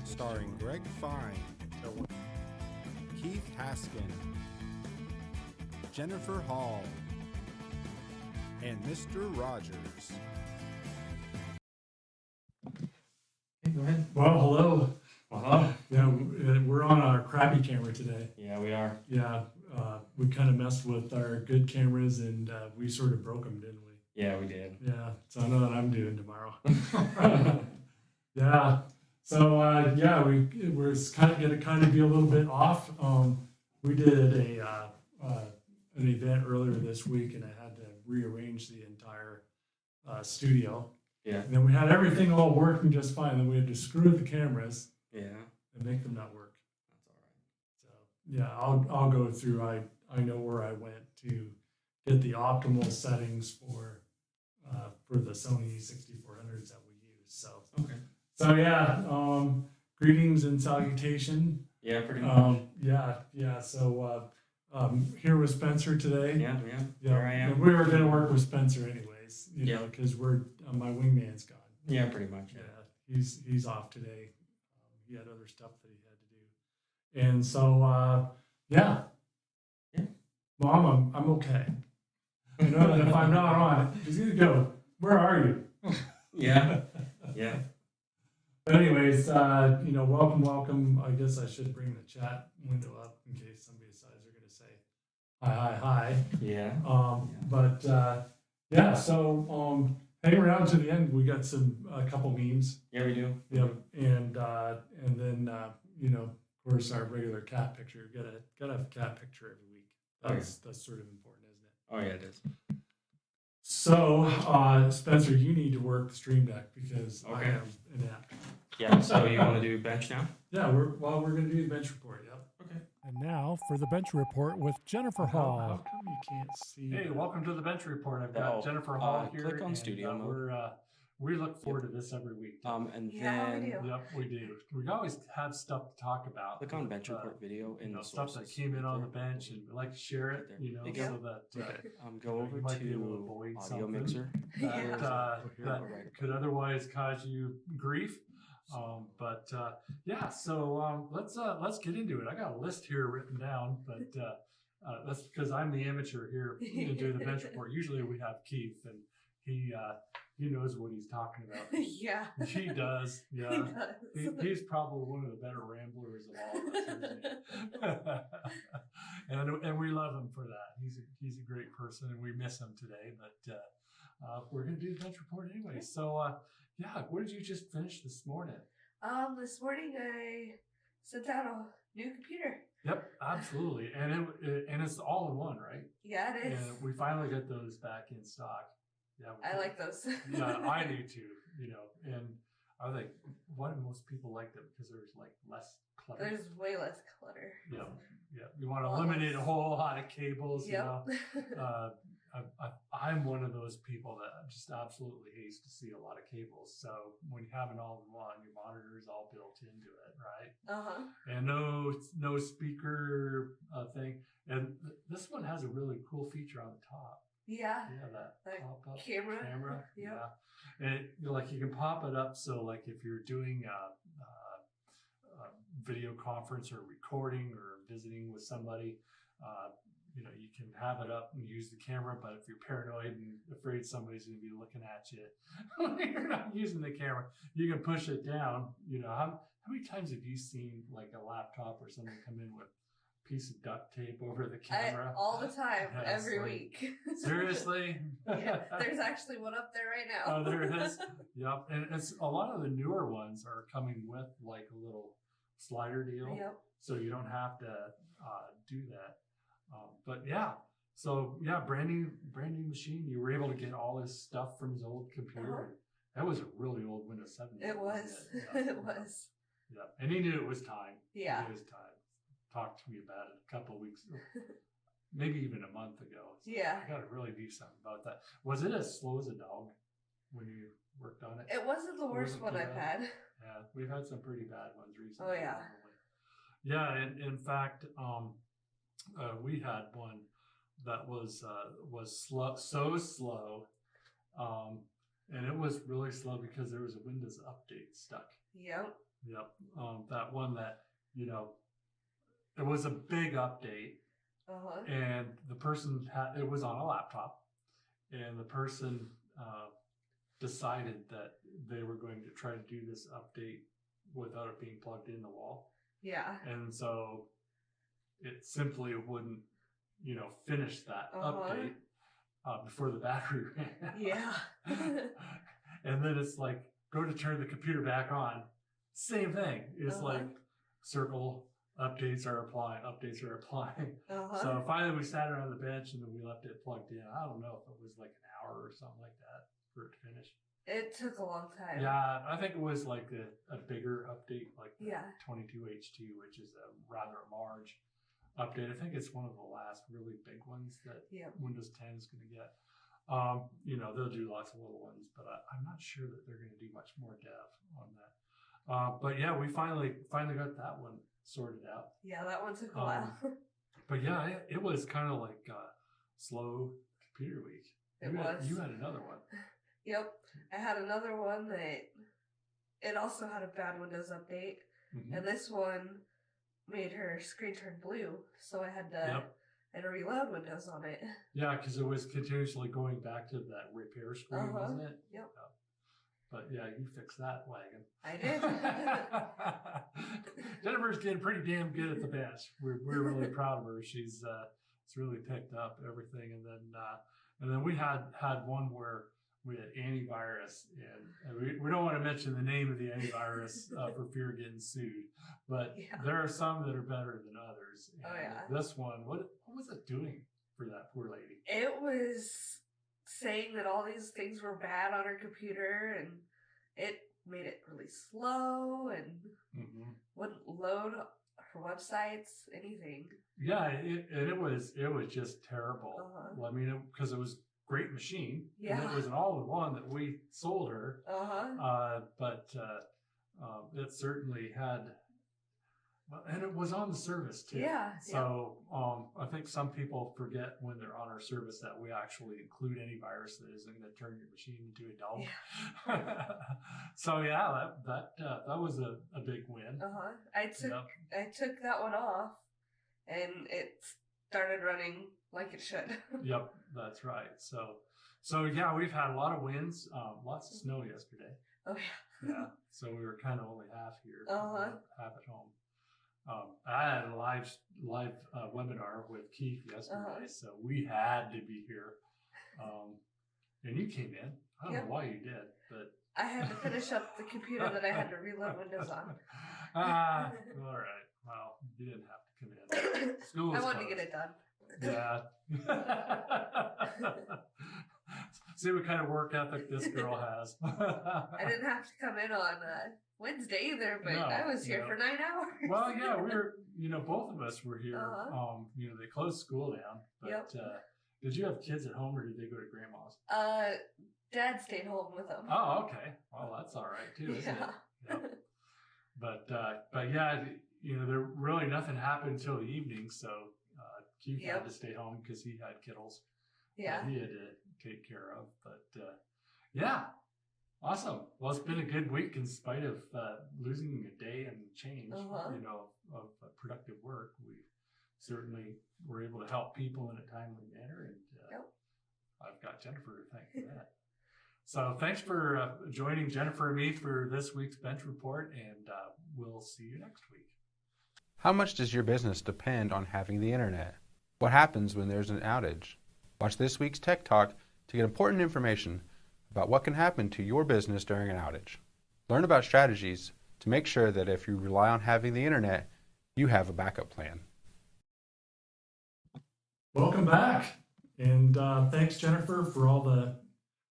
starring Greg Fine, Keith Haskin, Jennifer Hall, and Mr. Rogers. Hey, go ahead. Well, hello. Uh-huh. Yeah, we're on our crappy camera today. Yeah, we are. Yeah, we kind of messed with our good cameras and we sort of broke them, didn't we? Yeah, we did. Yeah, so I know what I'm doing tomorrow. Yeah, so yeah, we're kind of going to be a little bit off. We did an event earlier this week, and I had to rearrange the entire studio. Yeah. And then we had everything all working just fine. Then we had to screw the cameras Yeah. and make them not work. That's all So yeah, I'll go through. I know where I went to get the optimal settings for the Sony 6400s that we use. So right. Okay. so yeah, greetings and salutation. Yeah, pretty much. Yeah. So here with Spencer today. Yeah. There I am. And we were going to work with Spencer anyways, Yeah. because we're my wingman's gone. Yeah, pretty much. Yeah, he's off today. He had other stuff that he had to do, and so yeah. Mom, I'm okay. I know that if I'm not on it, he's gonna go. Where are you? Yeah. Yeah. But anyways, welcome. I guess I should bring the chat window up in case somebody decides they're gonna say hi. Yeah. But yeah. So hang around to the end. We got a couple memes. Yeah, we do. Yep, and then of course our regular cat picture. Gotta have a cat picture every week. That's sort of important, isn't it? Oh yeah, it is. So Spencer, you need to work the Stream Deck because I Okay. am inept. Yeah. So you want to do bench now? Yeah, we're gonna do the bench report. Yep. Okay. And now for the bench report with Jennifer How Hall. come you can't see? Hey, welcome to the bench report. I've got Oh, Jennifer Hall here. click on and, studio mode. We look forward to this every week. And Yeah, we then do. Yep, we do. We always have stuff to talk about. click on bench uh, report video in the stuff that sources came in on the right bench, and we like to share it. there. You know, There you so that go over you might be able to to avoid audio something mixer. that, Yeah. that Right. could otherwise cause you grief. So let's get into it. I got a list here written down, but that's because I'm the amateur here to do the bench report. Usually we have Keith, and he knows what he's talking about. Yeah. He does, He yeah. does. He's probably one of the better ramblers of all of us, isn't he? and we love him for that. He's a great person, and we miss him today. But we're gonna do the bench report anyway. So what did you just finish this morning? This morning I sent out a new computer. Yep, absolutely, and it's all in one, right? Yeah, it is. And we finally got those back in stock. Yeah, I like those. Yeah, I do too. And I think why do most people like them? Because there's like less clutter. There's way less clutter. Yeah. You want to eliminate a whole lot of cables. Yep. I'm one of those people that just absolutely hates to see a lot of cables. So when you have an all-in-one, your monitor is all built into it, right? And no speaker thing. And this one has a really cool feature on the top. Yeah. Yeah, that pop-up camera. Yep. Yeah, and you can pop it up so like if you're doing a video conference or recording or visiting with somebody, you can have it up and use the camera. But if you're paranoid and afraid somebody's going to be looking at you when you're not using the camera, you can push it down. How many times have you seen like a laptop or something come in with piece of duct tape over the camera? All the time, Yeah, every like, week. Seriously? Yeah, there's actually one up there right now. Oh, there is. Yep. And it's a lot of the newer ones are coming with like a little slider deal. Yep. So you don't have to do that. Brand new machine. You were able to get all his stuff from his old computer. Uh-huh. That was a really old Windows 7. It was. Yeah. It was. Yeah. And he knew it was time. Yeah. It was time. Talked to me about it a couple of weeks ago. Maybe even a month ago. So Yeah. I got to really do something about that. Was it as slow as a dog when you worked on it? It wasn't the worst one I've had. Yeah, we've had some pretty bad ones recently. Oh, yeah. Probably. Yeah, and in fact, we had one that was slow, so slow, and it was really slow because there was a Windows update stuck. Yep. Yep. That one that, you know, it was a big update, Uh-huh. and the person it was on a laptop, and the person decided that they were going to try to do this update without it being plugged in the wall. Yeah. And so it simply wouldn't, you know, finish that update before the battery ran. Yeah. And then it's like, go to turn the computer back on. Same thing. It's like circle, updates are applying. Uh-huh. So finally we sat around the bench and then we left it plugged in. I don't know if it was like an hour or something like that for it to finish. It took a long time. Yeah, I think it was like a bigger update, like the Yeah. 22H2, which is a rather large update. I think it's one of the last really big ones that Yep. Windows 10 is going to get. You know, they'll do lots of little ones, but I'm not sure that they're going to do much more dev on that. But yeah, we finally got that one sorted out. Yeah, that one took a while. But yeah, it was kind of like slow computer week. It You was. you had another one. Yep. I had another one that it also had a bad Windows update. Mhm. And this one made her screen turn blue. So I had to Yep. I had to reload Windows on it. Yeah, because it was continuously going back to that repair screen, wasn't it? Yep. But yeah, you fixed that wagon. I did. Jennifer's getting pretty damn good at the bench. We're really proud of her. She's it's really picked up everything. And then we had one where we had antivirus, and we don't want to mention the name of the antivirus for fear of getting sued. But Yeah. there are some that are better than others. And Oh, yeah. this one, what was it doing for that poor lady? It was saying that all these things were bad on her computer, and it made it really slow and Mm-hmm. wouldn't load her websites, anything. Yeah, it was just terrible. Uh-huh. Well, I mean, because it was a great machine. And Yeah. it was an all-in-one that we sold her. But it certainly had, and it was on the service too. Yeah. So I think some people forget when they're on our service that we actually include any virus that isn't going to turn your machine into a dome. Yeah. So yeah, that was a big win. I Yep. took that one off, and it started running like it should. Yep, that's right. So yeah, we've had a lot of winds, lots of snow yesterday. Oh yeah. Yeah, so we were kind of only half here, Uh-huh. half at home. I had a live webinar with Keith yesterday, Uh-huh. so we had to be here. And you came in. I don't Yep. know why you did, but I had to finish up the computer that I had to reload Windows on. all right. Well, you didn't have to come in. School I is wanted to closed. get it done. Yeah. See what kind of work ethic this girl has. I didn't have to come in on Wednesday either, but No, I was here no. for 9 hours. Well, yeah, we were, both of us were here. Uh-huh. They closed school down, but Yep. did you have kids at home or did they go to grandma's? Dad stayed home with them. Oh, okay. Well, that's all right too, isn't Yeah. it? Yep. But yeah, there really nothing happened until the evening, so Keith had Yep. to stay home because he had kiddos. Yeah. That he had to take care of. But yeah, awesome. Well, it's been a good week in spite of losing a day and change, Uh-huh. of productive work. We certainly were able to help people in a timely manner, and Yep. I've got Jennifer to thank for that. So thanks for joining Jennifer and me for this week's Bench Report, and we'll see you next week. How much does your business depend on having the internet? What happens when there's an outage? Watch this week's Tech Talk to get important information about what can happen to your business during an outage. Learn about strategies to make sure that if you rely on having the internet, you have a backup plan. Welcome back. And thanks, Jennifer, for all the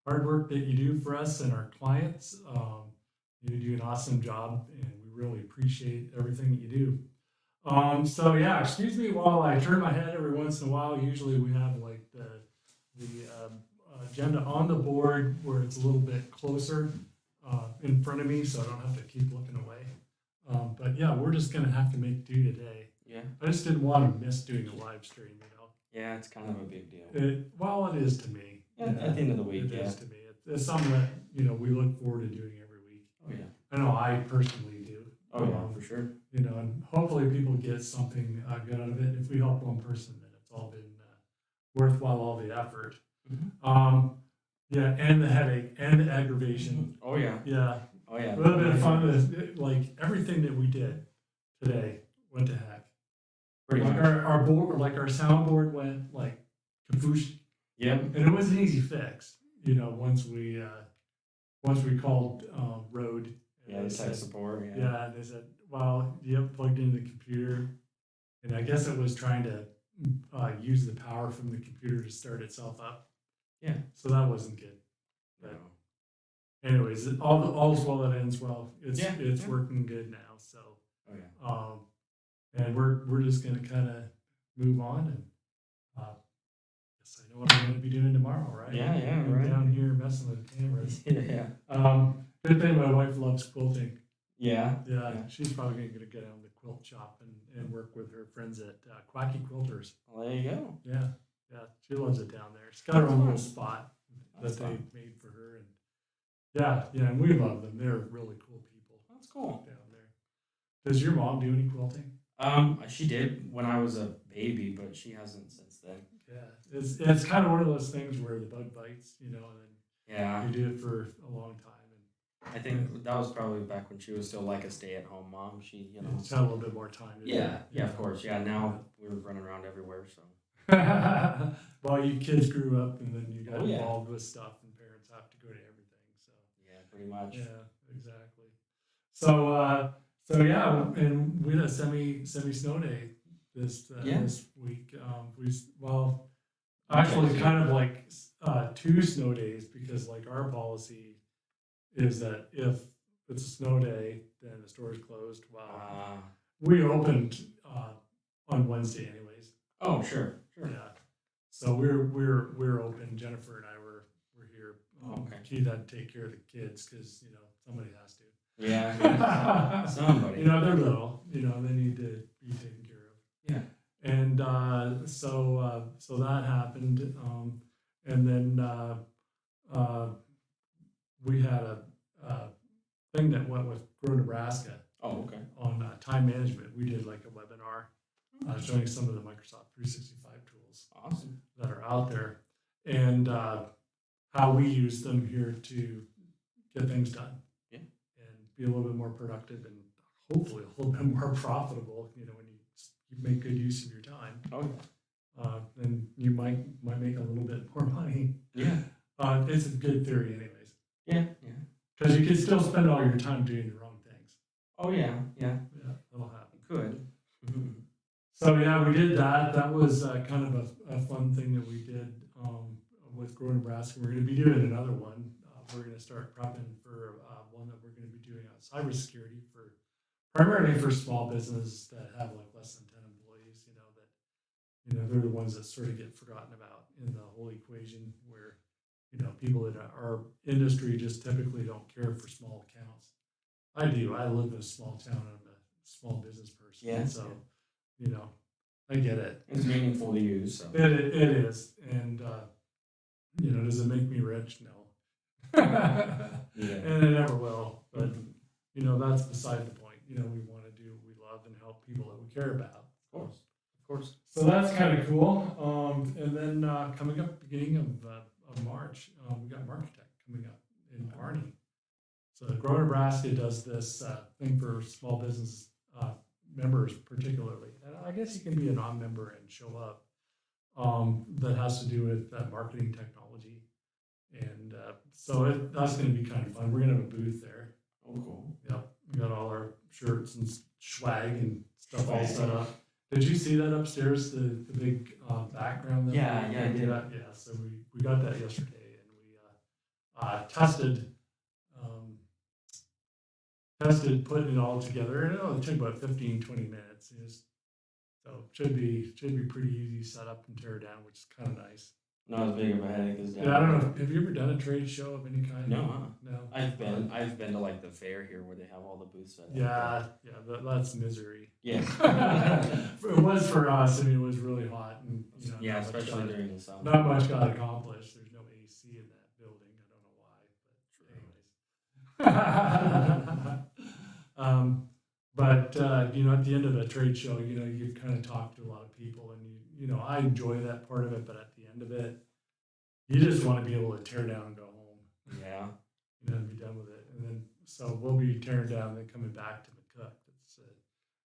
hard work that you do for us and our clients. You do an awesome job, and we really appreciate everything that you do. So yeah, excuse me while I turn my head every once in a while. Usually we have like the agenda on the board where it's a little bit closer in front of me, so I don't have to keep looking away. But yeah, we're just gonna have to make do today. Yeah. I just didn't want to miss doing a live stream, Yeah, it's kind of a big deal. Well, it is to me. Yeah, at the end of the week, It yeah. is to me. It's something that we look forward to doing every week. Oh, yeah. I know I personally do. Oh yeah, for sure. You know, and hopefully people get something good out of it. If we help one person, then it's all been worthwhile, all the effort. Mhm. Yeah, and the headache and the aggravation. Oh yeah. Yeah, Oh yeah. a little bit of fun with like everything that we did today went to heck. Pretty Like much. our board, like our soundboard went like kaboosh, Yep. and it was an easy fix. You know, once we called Rode. And Yeah, they the tech said, support. Yeah. yeah, and they said, well, you have plugged into the computer, and I guess it was trying to use the power from the computer to start itself up. Yeah. So that wasn't good. No. Anyways, all's well that ends well. It's Yeah, it's yeah. working good now. So Oh yeah. and we're just gonna kind of move on and guess I know what I'm gonna be doing tomorrow, right? Yeah, yeah, I'm right. down here messing with cameras. Yeah. Good thing my wife loves quilting. Yeah. Yeah, Yeah. she's probably gonna get on the quilt shop and work with her friends at Quacky Quilters. Well, there you go. Yeah, yeah, she loves it down there. She's got her own little That's spot That's that they fun. made for her, and yeah, and we love them. They're really cool people That's cool. down there. Does your mom do any quilting? She did when I was a baby, but she hasn't since then. Yeah, it's kind of one of those things where the bug bites, you know, and Yeah. then you do it for a long time, and I think that was probably back when she was still like a stay-at-home mom. She, you know. it's had a little bit more time. To do Yeah. it, Yeah. Of know. course. Yeah. Now we're running around everywhere. So. Well, you kids grew up, and then you got Oh, yeah. involved with stuff, and parents have to go to everything. So Yeah. Pretty much. yeah, exactly. So yeah, and we had a semi snow day this Yeah. this week. Actually, Okay. kind of like 2 snow days, because like our policy is that if it's a snow day, then the store is closed. Well, we opened on Wednesday anyways. Oh, sure. Sure. Yeah. So we're open. Jennifer and I were here. Okay. Keith had to take care of the kids because you know somebody has to. Yeah. Somebody. You know they're little. You know they need to be taken care of. Yeah. And so that happened. And then we had a thing that went with Grow Nebraska Oh, okay. on time management. We did like a webinar showing some of the Microsoft 365 tools Awesome. that are out there and how we use them here to get things done. Yeah. And be a little bit more productive and hopefully a little bit more profitable, you know, when you make good use of your time. Oh, yeah. Then you might make a little bit more money. Yeah. It's a good theory anyways. Yeah. Yeah. Because you can still spend all your time doing the wrong things. Oh, yeah. Yeah. Yeah, that'll happen. Good. So yeah, we did that. That was kind of a fun thing that we did with Grow Nebraska. We're going to be doing another one. We're going to start prepping for one that we're going to be doing on cybersecurity for primarily for small businesses that have like less than 10 employees. You know they're the ones that sort of get forgotten about in the whole equation. Where you know people in our industry just typically don't care for small accounts. I do. I live in a small town. I'm a small business person. Yeah, So, you know, I get it. It's meaningful to use. So. It is. And, you know, does it make me rich? No. Yeah. And it never will. But, you know, that's beside the point. You know, we want to do what we love and help people that we care about. Of course. Of course. So that's kind of cool. And then coming up beginning of March, we got Marketech coming up in Barney. So Grow Nebraska does this thing for small business members particularly. And I guess you can be a non-member and show up. That has to do with marketing technology. And so that's going to be kind of fun. We're going to have a booth there. Oh, cool. Yep. We got all our shirts and swag and stuff all set up. Did you see that upstairs, the big background? That Yeah, we yeah, I did. Yeah, so we got that yesterday, and we tested putting it all together, and it only took about 15, 20 minutes. So should be pretty easy to set up and tear down, which is kind of nice. Not as big of a headache as Yeah, I don't know. Have you ever done a trade show of any kind? No, No. I've been to like the fair here where they have all the booths set up. Yeah, that's misery. Yeah. It was for us. I mean, it was really hot, and you know, Yeah, not much especially got- during the summer. not much got accomplished. There's no AC in that building. I don't know why, but anyways. But you know, at the end of a trade show, you know, you kind of talk to a lot of people, and you know, I enjoy that part of it. But at the end of it, you just want to be able to tear down and go home, Yeah. you know, and be done with it. And then so we'll be tearing down and then coming back to McCook. It's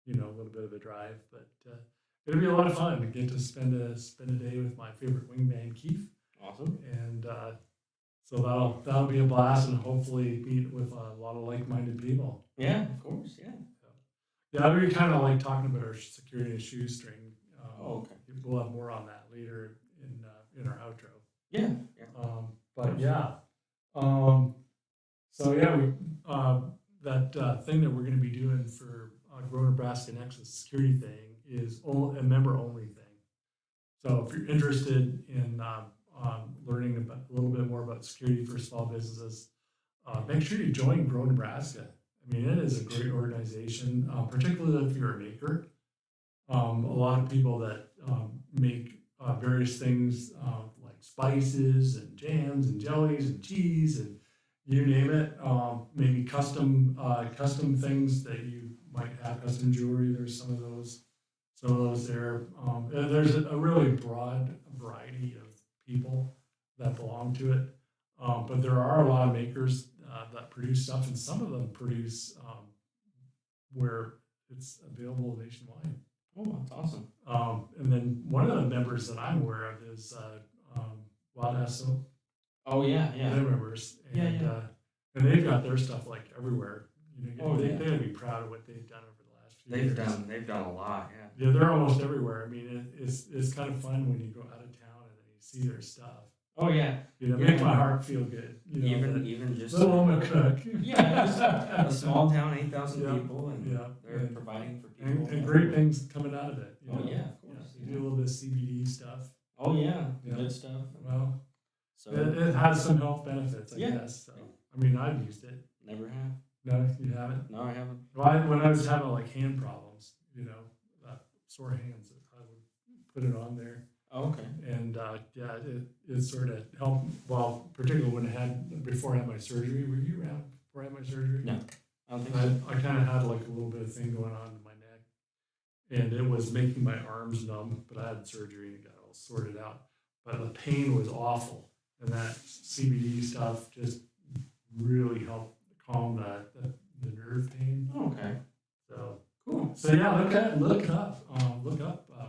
you know, a little bit of a drive, but it'll be a lot of fun to get to spend a day with my favorite wingman, Keith. Awesome. And so that'll be a blast, and hopefully meet with a lot of like-minded people. Yeah, of course. Yeah. Yeah, we kind of like talking about our security and shoestring. Oh, okay. We'll have more on that later in our outro. Yeah. Yeah. But yeah, so yeah, we that thing that we're going to be doing for Grow Nebraska Nexus security thing is a member-only thing. So if you're interested in learning about, a little bit more about security for small businesses, make sure you join Grow Nebraska. I mean, it is a great organization, particularly if you're a maker. A lot of people that make various things like spices and jams and jellies and cheese and you name it. Maybe custom things that you might have, custom jewelry. There's some of those there. There's a really broad variety of people that belong to it. But there are a lot of makers that produce stuff, and some of them produce where it's available nationwide. Oh, that's awesome. And then one of the members that I'm aware of is Wild Ass Soap. Oh yeah, yeah. They're members, and Yeah. And they've got their stuff like everywhere. You know, Oh, they yeah. gotta be proud of what they've done over the last few years. They've done a lot. Yeah. Yeah, they're almost everywhere. I mean, it's kind of fun when you go out of town and then you see their stuff. Oh yeah. You know, Yeah. make my heart feel good. You know, Even just little McCook. yeah, just a small town, 8,000 Yeah. people, and Yeah. they're And- providing for people. and great things coming out of it. You Oh know? yeah, of course. You do a little bit of CBD stuff. Oh yeah, Yeah. good stuff. Well, So it has some health benefits, I Yeah. guess. So, I mean, I've used it. never have. No, you haven't. No, I haven't. Well, when I was having like hand problems, you know, sore hands, I would put it on there, Oh, okay. and yeah, it sort of helped. Well, particularly when before I had my surgery. Were you around before I had my surgery? No, I don't think so. I kind of had like a little bit of thing going on in my neck, and it was making my arms numb. But I had surgery and it got all sorted out. But the pain was awful, and that CBD stuff just really helped calm the nerve pain. Oh, okay. So Cool. so yeah, look up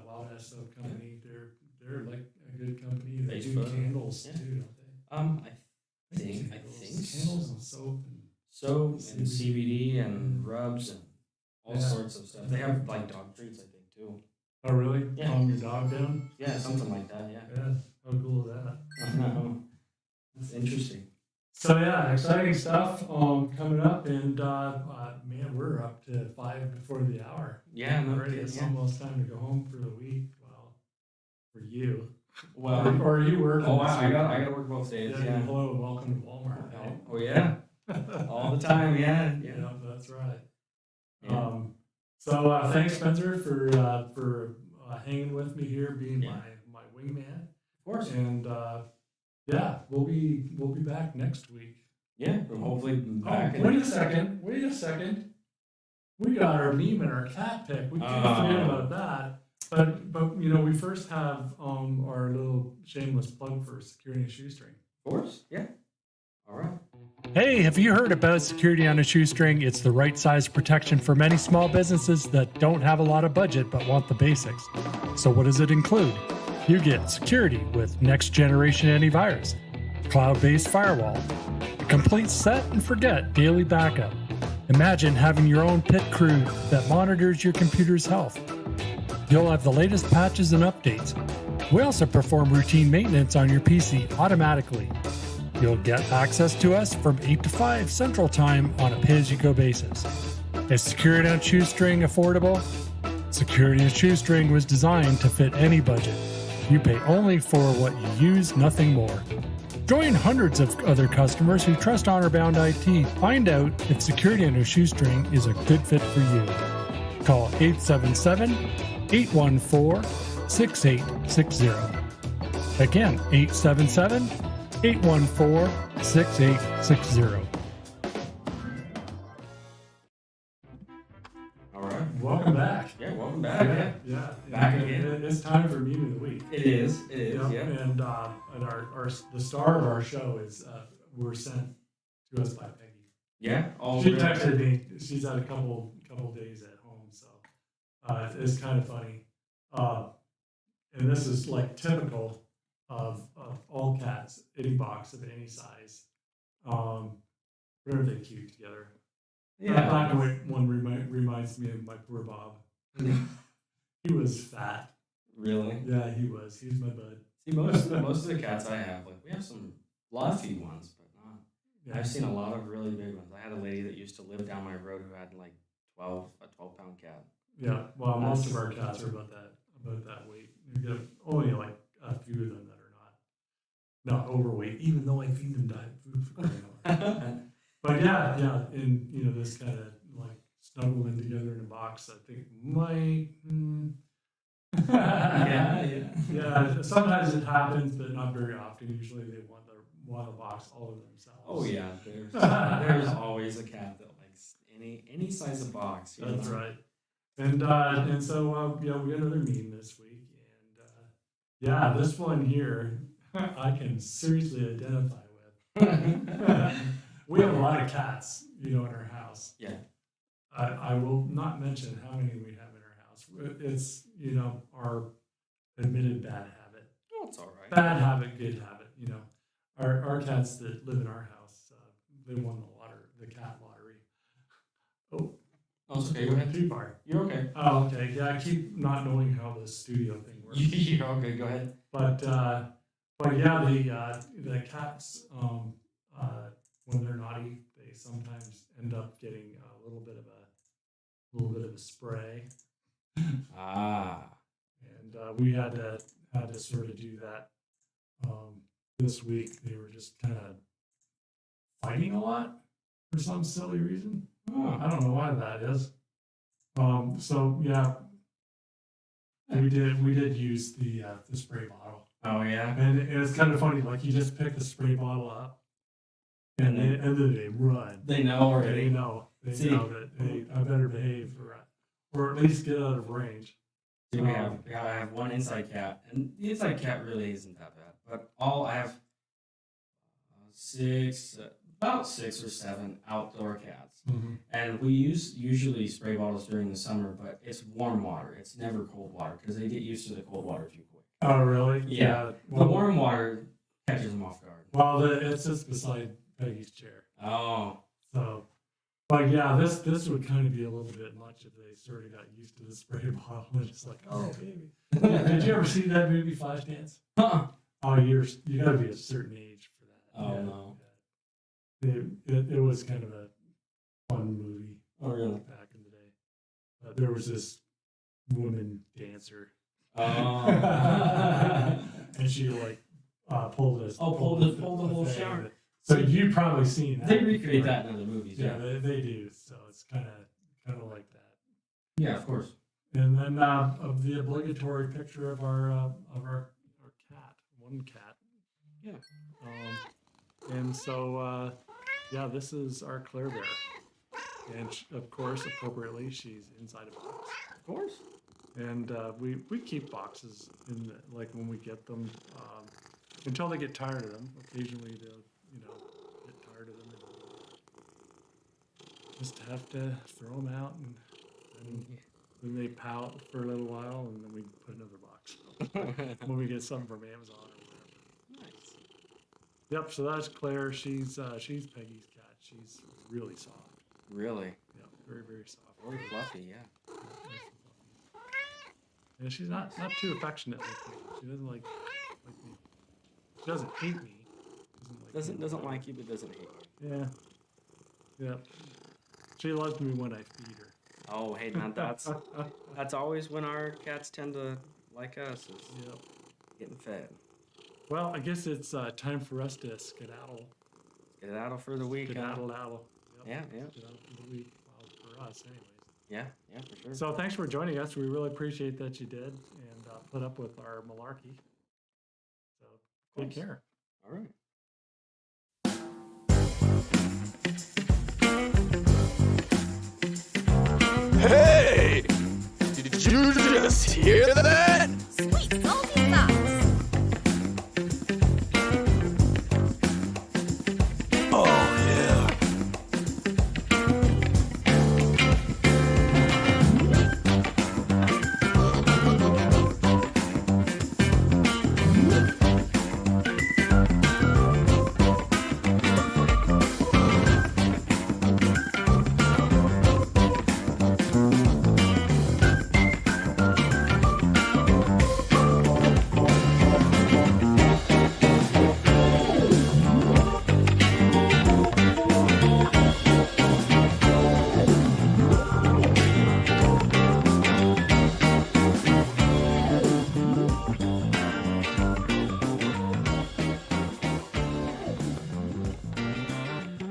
Wild Ass Soap Company. They're like a good company. They do Facebook. candles Yeah. too, don't they? I think Candles and soap and soap and CBD and rubs and all Yeah. sorts of stuff. They have like dog treats, I think, too. oh really? Yeah. Calm your dog down. Yeah, something like that. Yeah. Yeah. How cool is that? That's interesting. So yeah, exciting stuff coming up, and man, we're up to 5 before the hour. Yeah, no Already, kidding. it's Yeah. almost time to go home for the week. Well, for you. Well, or you work. oh wow, I got to work both days. Yeah. Yeah. Hello and welcome to Walmart. Right? Oh yeah, all the time. Yeah. Yeah, Yeah. that's right. Yeah. So thanks, Spencer, for hanging with me here, being Yeah. my wingman, Of course. and yeah, we'll be back next week. Yeah. We'll hopefully be back. Oh, wait a second. We got our meme and our cat pick. We can't forget about that. But you know, we first have our little shameless plug for Security and Shoestring. Of course. Yeah. All right. Hey, have you heard about Security on a Shoestring? It's the right size protection for many small businesses that don't have a lot of budget but want the basics. So what does it include? You get security with next generation antivirus, cloud-based firewall, a complete set and forget daily backup. Imagine having your own pit crew that monitors your computer's health. You'll have the latest patches and updates. We also perform routine maintenance on your PC automatically. You'll get access to us from 8 to 5 Central Time on a pay-as-you-go basis. Is Security on Shoestring affordable? Security on Shoestring was designed to fit any budget. You pay only for what you use, nothing more. Join hundreds of other customers who trust Honor-Bound IT. Find out if Security on a Shoestring is a good fit for you. Call 877-814-6860. Again, 877-814-6860. welcome back. Yeah, welcome back. Yeah. Back And again. It's time for meme of the week. It is. Yep, Yeah. And our the star of our show is were sent to us by Peggy. Yeah. All She good. texted me. She's had a couple days at home, so it's kind of funny. And this is like typical of all cats, any box of any size. Where are they cute together? That Yeah. black and white one reminds me of my poor Bob. He was fat. Really? Yeah, he was. He was my bud. See, most of the cats I have, like we have some fluffy ones, but not. Yeah. I've seen a lot of really big ones. I had a lady that used to live down my road who had like a 12-pound cat. Yeah, well, most of our cats are about that weight. You get only like a few of them that are not overweight, even though I feed them diet food for crying out loud. But yeah, and you know, this kind of like snuggling together in a box, I think might. Yeah. Sometimes it happens, but not very often. Usually they want the box all of themselves. Oh yeah, there's always a cat that likes any size of box. You That's know? right. And so yeah, we got another meme this week, and yeah, this one here I can seriously identify with. We have a lot of cats, you know, in our house. Yeah. I will not mention how many we have in our house. It's, you know, our admitted bad habit. Oh, it's all right. Bad habit, good habit. You know, our cats that live in our house, they won the cat lottery. Oh, Oh, it's okay. Go ahead. too far. You're okay. Oh, okay. Yeah, I keep not knowing how the studio thing works. You're okay. Go ahead. But yeah, the cats, when they're naughty, they sometimes end up getting a little bit of a spray, Ah. and we had to sort of do that this week. They were just kind of fighting a lot for some silly reason. Oh. I don't know why that is. So yeah, we did use the spray bottle. Oh yeah. And it's kind of funny, like you just pick the spray bottle up, and then they run. They know They already. know. They See. know that hey, I better behave, or at least get out of range. See, I have one inside cat, and the inside cat really isn't that bad. But I have about 6 or 7 outdoor cats, and we usually spray bottles during the summer, but it's warm water. It's never cold water because they get used to the cold water too quick. Oh, really? Yeah. The Well, warm water catches them off guard. well, it's just beside Peggy's chair. Oh. So, but yeah, this would kind of be a little bit much if they sort of got used to the spray bottle. And it's like, oh, baby. Did you ever see that movie Flashdance? Huh. Oh, you got to be a certain age for that. Oh, Yeah. no. It was kind of a fun movie. Oh, really? Back in the day. There was this woman dancer. Oh. And she like pulled this. Pulled the whole thing. shower. So you've probably seen that. They recreate right? that in other movies. Yeah, Yeah. they do. So it's kind of like that. Yeah, of course. And then of the obligatory picture of our cat, one cat. Yeah. And so yeah, this is our Claire Bear, and of course, appropriately, she's inside a box. Of course. And we keep boxes in like when we get them until they get tired of them. Occasionally they'll get tired of them and just have to throw them out, and then they pout for a little while, and then we put another box when we get something from Amazon or whatever. Nice. Yep. So that's Claire. She's Peggy's cat. She's really soft. Really? Yeah, very very soft. Very fluffy, yeah. Yeah, she's not too affectionate like me. She doesn't like me. She doesn't hate me. Doesn't like you, but doesn't hate you. Yeah. Yeah. She loves me when I feed her. Oh, hey, now that's always when our cats tend to like us, is Yep. getting fed. Well, I guess it's time for us to skedaddle. Skedaddle for the week, huh? Skedaddle. Yeah, yeah. Skedaddle for the week. Well, for us, anyways. Yeah, for sure. So thanks for joining us. We really appreciate that you did and put up with our malarkey. So take course. care. All right. Hey! Hear that?